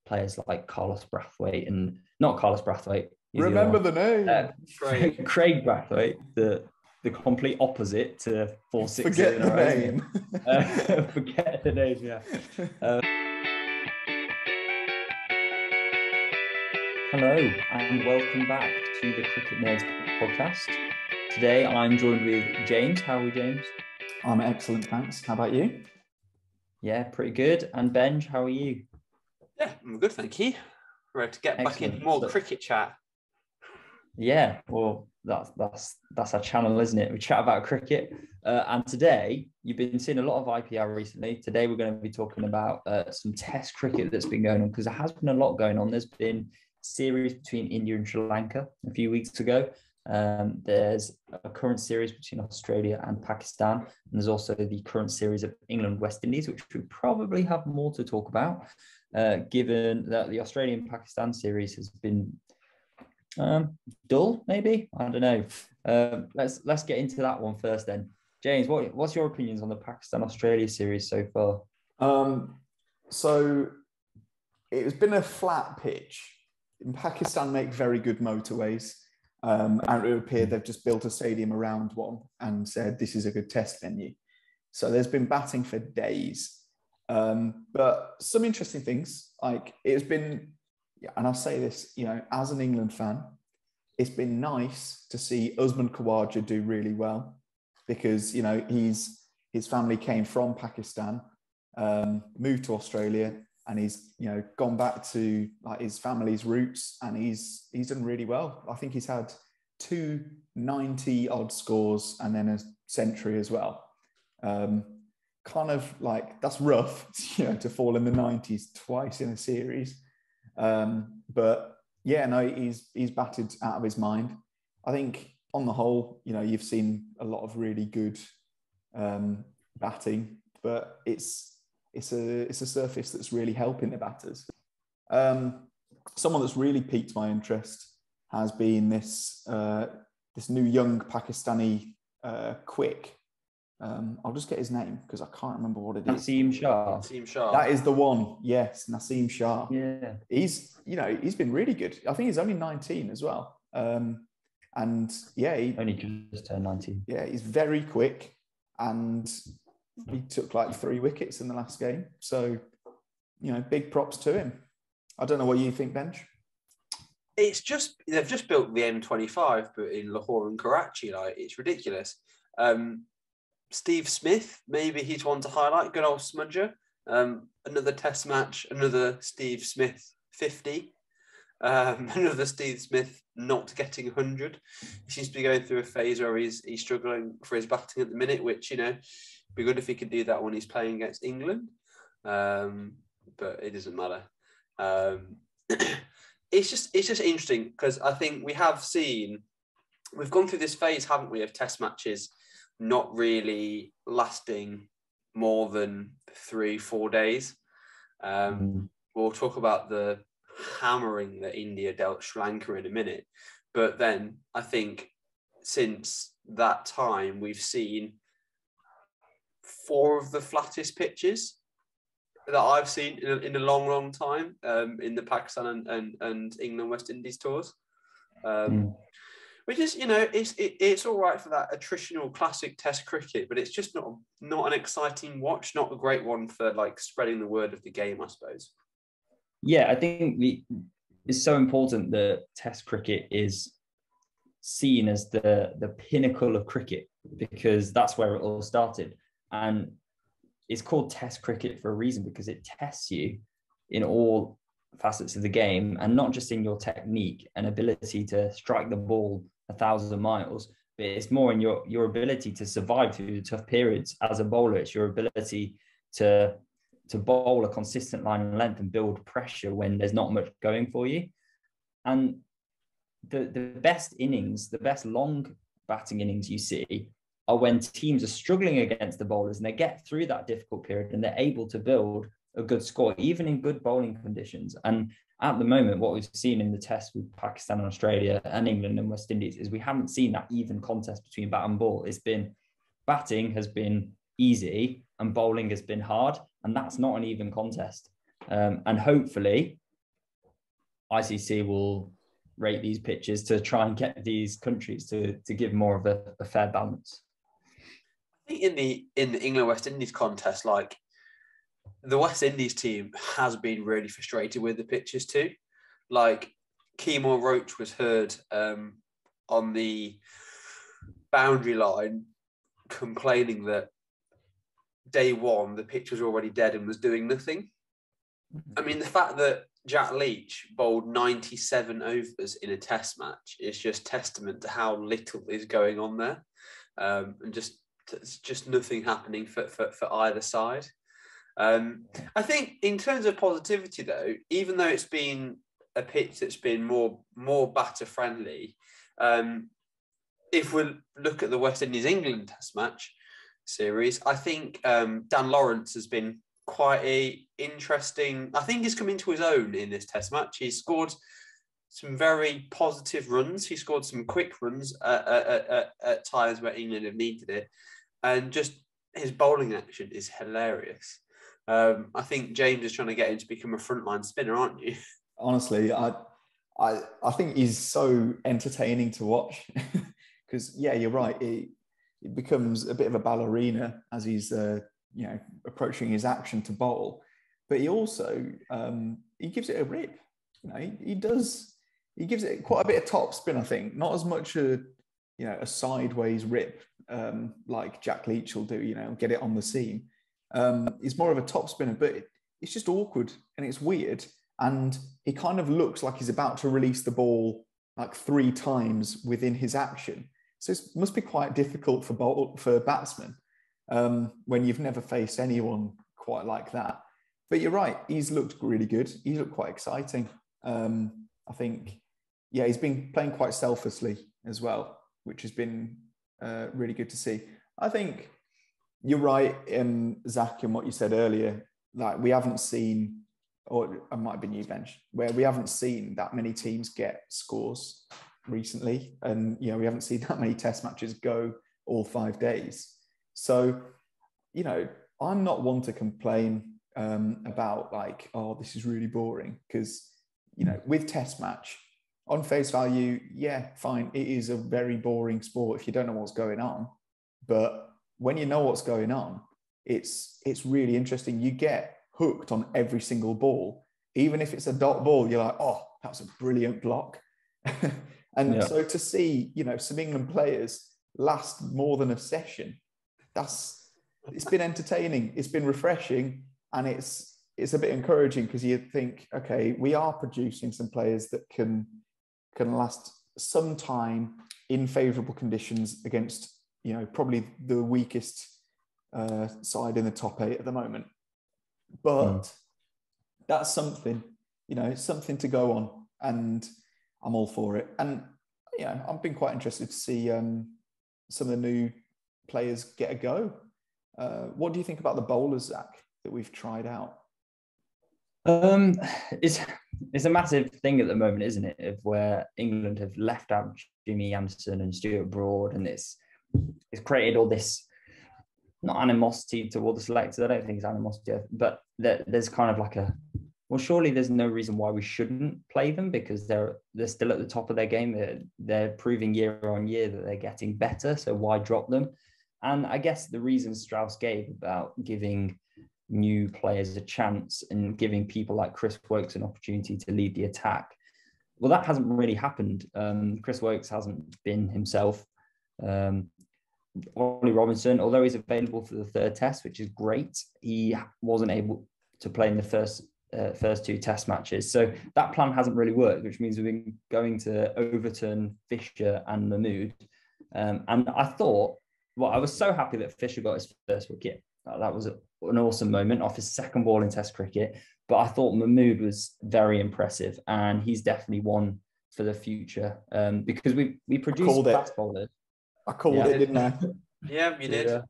players like Carlos Brathwaite and not Carlos Brathwaite. Remember the name. Craig Brathwaite, the complete opposite to 4-6. Forget the name. Forget the name, yeah. Hello and welcome back to the Cricket Nerds podcast. Today I'm joined with James. How are we, James? I'm excellent, thanks. How about you? Yeah, pretty good. And Benj, how are you? Yeah, I'm good, thank you. Ready to get back into more cricket chat. Yeah, well, that's our channel, isn't it? We chat about cricket. And today, you've been seeing a lot of IPL recently. Today, we're going to be talking about some Test cricket that's been going on, because there has been a lot going on. There's been series between India and Sri Lanka a few weeks ago. There's a current series between Australia and Pakistan. And there's also the current series of England-West Indies, which we probably have more to talk about, given that the Australian-Pakistan series has been dull, maybe. I don't know. Let's get into that one first then. James, what's your opinions on the Pakistan-Australia series so far? So it's been a flat pitch. In Pakistan, make very good motorways, and it would appear they've just built a stadium around one and said this is a good test venue. So there's been batting for days, but some interesting things. Like it's been. Yeah, and I'll say this, as an England fan, it's been nice to see Usman Khawaja do really well, because, his family came from Pakistan, moved to Australia, and he's, gone back to like his family's roots, and he's done really well. I think he's had 2 90-odd scores and then a century as well. Kind of like, that's rough, to fall in the 90s twice in a series. But yeah, no, he's batted out of his mind. I think on the whole, you've seen a lot of really good batting, but it's a surface that's really helping the batters. Someone that's really piqued my interest has been this new young Pakistani quick. I'll just get his name because I can't remember what it is. Naseem Shah. That is the one. Yes, Naseem Shah. Yeah. He's been really good. I think he's only 19 as well. And yeah, he only just turned 19. Yeah, he's very quick, and he took like 3 wickets in the last game. So, big props to him. I don't know what you think, Benj. They've just built the M25, but in Lahore and Karachi, it's ridiculous. Steve Smith, maybe he's one to highlight. Good old smudger. Another test match, another Steve Smith 50. Another Steve Smith not getting 100. He seems to be going through a phase where he's struggling for his batting at the minute, which, be good if he could do that when he's playing against England. But it doesn't matter. It's just interesting, because I think we've gone through this phase, haven't we, of test matches not really lasting more than 3-4 days. We'll talk about the hammering that India dealt Sri Lanka in a minute. But then I think since that time, we've seen 4 of the flattest pitches that I've seen in a long, long time in the Pakistan and England West Indies tours. Which is, it's all right for that attritional classic test cricket, but it's just not an exciting watch, not a great one for spreading the word of the game, I suppose. Yeah, I think it's so important that test cricket is seen as the pinnacle of cricket, because that's where it all started. And it's called test cricket for a reason, because it tests you in all facets of the game, and not just in your technique and ability to strike the ball 1,000 miles, but it's more in your ability to survive through the tough periods as a bowler. It's your ability to bowl a consistent line and length and build pressure when there's not much going for you. And the best innings, the best long batting innings you see are when teams are struggling against the bowlers and they get through that difficult period and they're able to build a good score, even in good bowling conditions. And at the moment, what we've seen in the test with Pakistan and Australia and England and West Indies is we haven't seen that even contest between bat and ball. It's been batting has been easy and bowling has been hard, and that's not an even contest. And hopefully ICC will rate these pitches to try and get these countries to give more of a fair balance. I think in the England West Indies contest, like the West Indies team has been really frustrated with the pitches too. Like Keemore Roach was heard on the boundary line complaining that day one the pitch was already dead and was doing nothing. I mean, the fact that Jack Leach bowled 97 overs in a test match is just testament to how little is going on there, and just nothing happening for either side. I think in terms of positivity, though, even though it's been a pitch that's been more batter friendly, if we look at the West Indies England Test match series, I think Dan Lawrence has been quite a interesting. I think he's come into his own in this Test match. He's scored some very positive runs. He scored some quick runs at times where England have needed it, and just his bowling action is hilarious. I think James is trying to get him to become a frontline spinner, aren't you? Honestly, I think he's so entertaining to watch because, yeah, you're right. It becomes a bit of a ballerina as he's approaching his action to bowl, but he also he gives it a rip. He gives it quite a bit of top spin. I think not as much a sideways rip like Jack Leach will do. Get it on the seam. He's more of a top spinner, but it's just awkward and it's weird. And he kind of looks like he's about to release the ball like 3 times within his action. So it must be quite difficult for batsmen when you've never faced anyone quite like that. But you're right, he's looked really good. He's looked quite exciting. I think, yeah, he's been playing quite selflessly as well, which has been really good to see. I think you're right, Zach, in what you said earlier. Like we haven't seen, or it might have been you, Bench, where we haven't seen that many teams get scores recently. And, we haven't seen that many test matches go all 5 days. So, I'm not one to complain about like, oh, this is really boring. Because, with test match, on face value, yeah, fine. It is a very boring sport if you don't know what's going on. But when you know what's going on, it's really interesting. You get hooked on every single ball. Even if it's a dot ball, you're like, oh, that was a brilliant block. And so to see, some England players last more than a session, it's been entertaining. It's been refreshing. And it's a bit encouraging because you think, okay, we are producing some players that can last some time in favourable conditions against, probably the weakest side in the top 8 at the moment. But that's something, it's something to go on, and I'm all for it. And I've been quite interested to see some of the new players get a go. What do you think about the bowlers, Zach, that we've tried out? It's a massive thing at the moment, isn't it? Of where England have left out Jimmy Anderson and Stuart Broad, and it's created all this, not animosity toward the selectors. I don't think it's animosity, but there's kind of like surely there's no reason why we shouldn't play them because they're still at the top of their game. They're proving year on year that they're getting better. So why drop them? And I guess the reason Strauss gave about giving new players a chance and giving people like Chris Woakes an opportunity to lead the attack, well, that hasn't really happened. Chris Woakes hasn't been himself. Ollie Robinson, although he's available for the 3rd test, which is great, he wasn't able to play in the first 2 test matches. So that plan hasn't really worked, which means we've been going to Overton, Fisher and Mahmood. And I was so happy that Fisher got his first wicket. That was an awesome moment off his second ball in Test cricket. But I thought Mahmood was very impressive, and he's definitely one for the future because we produced fast bowlers. I called it, didn't I? Yeah, you did.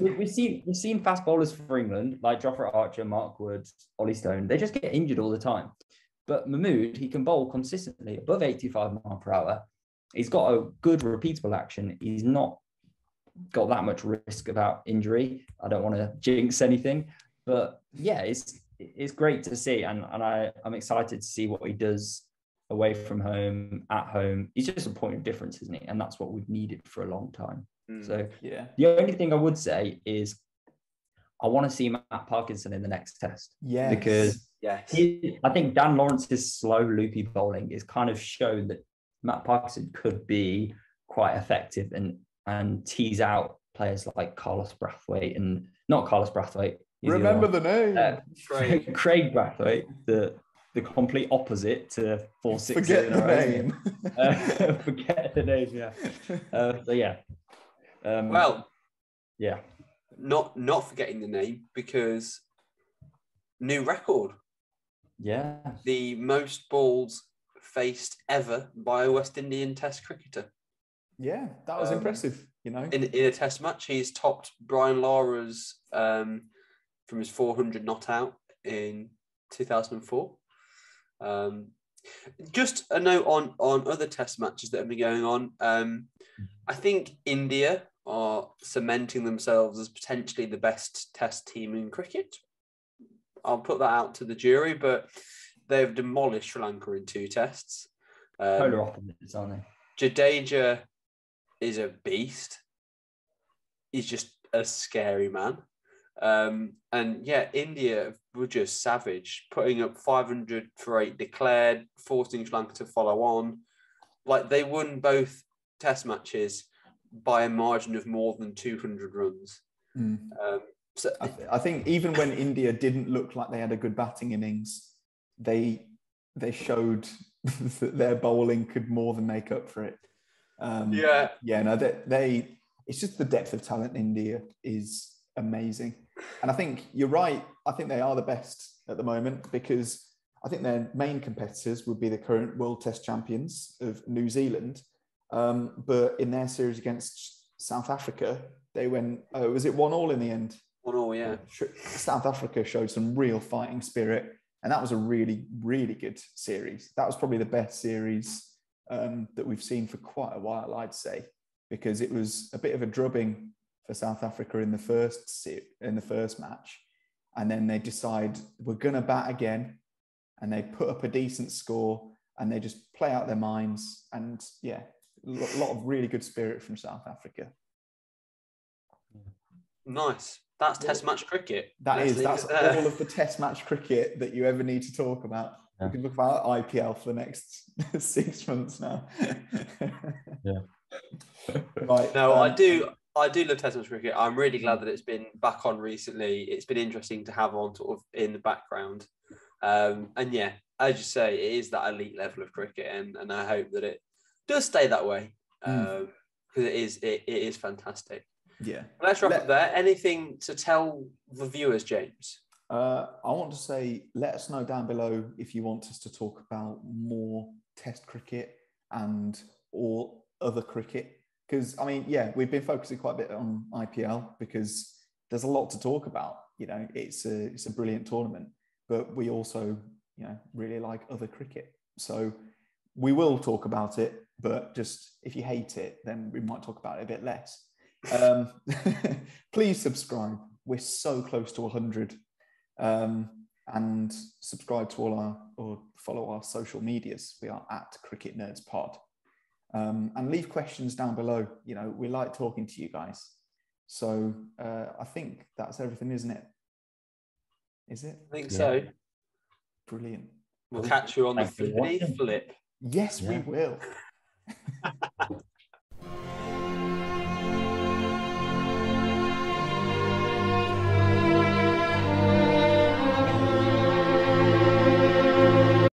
We've seen fast bowlers for England like Jofra Archer, Mark Wood, Ollie Stone. They just get injured all the time. But Mahmood, he can bowl consistently above 85 miles per hour. He's got a good repeatable action. He's not got that much risk about injury. I don't want to jinx anything, but yeah, it's great to see, and I'm excited to see what he does away from home, at home. He's just a point of difference, isn't he? And that's what we've needed for a long time. So yeah, the only thing I would say is I want to see Matt Parkinson in the next test. yes, Because Yes. I think Dan Lawrence's slow, loopy bowling is kind of shown that Matt Parkinson could be quite effective and tease out players like Carlos Brathwaite and not Carlos Brathwaite. remember the name. Craig Brathwaite, the complete opposite to 4-6. Forget the name. Forget the name. Yeah. So yeah. Well, yeah. Not forgetting the name, because new record. Yeah. The most balls faced ever by a West Indian Test cricketer. Yeah, that was impressive. You know, in a Test match, he's topped Brian Lara's from his 400 not out in 2004. Just a note on other Test matches that have been going on. I think India are cementing themselves as potentially the best Test team in cricket. I'll put that out to the jury, but they've demolished Sri Lanka in 2 tests. Polar opposites, aren't they? Jadeja is a beast. He's just a scary man. And yeah, India were just savage, putting up 500 for 8 declared, forcing Sri Lanka to follow on. Like, they won both Test matches by a margin of more than 200 runs. So I think even when India didn't look like they had a good batting innings, they showed that their bowling could more than make up for it. It's just the depth of talent in India is amazing. And I think you're right. I think they are the best at the moment, because I think their main competitors would be the current World Test champions of New Zealand. But in their series against South Africa, they went, was it 1-1 in the end? 1-1, yeah. South Africa showed some real fighting spirit. And that was a really, really good series. That was probably the best series that we've seen for quite a while, I'd say, because it was a bit of a drubbing for South Africa in the first match. And then they decide we're going to bat again. And they put up a decent score and they just play out their minds. And yeah, a lot of really good spirit from South Africa. Nice. That's Test match cricket. That's all of the Test match cricket that you ever need to talk about. Yeah. We can talk about IPL for the next 6 months now. Yeah. Right. No, I do love Test match cricket. I'm really glad that it's been back on recently. It's been interesting to have on sort of in the background. And yeah, as you say, it is that elite level of cricket, and I hope that it does stay that way, because it is fantastic. Yeah. Let's wrap up there. Anything to tell the viewers, James? I want to say, let us know down below if you want us to talk about more Test cricket and or other cricket. Because, I mean, yeah, we've been focusing quite a bit on IPL because there's a lot to talk about. You know, it's a brilliant tournament, but we also, you know, really like other cricket. So we will talk about it, but just if you hate it, then we might talk about it a bit less. Please subscribe. We're so close to 100. And subscribe to or follow our social medias. We are at Cricket Nerds Pod. And leave questions down below. You know, we like talking to you guys. So I think that's everything, isn't it? Is it? I think so. Brilliant. We'll catch you on the flippity flip. Yes, we will.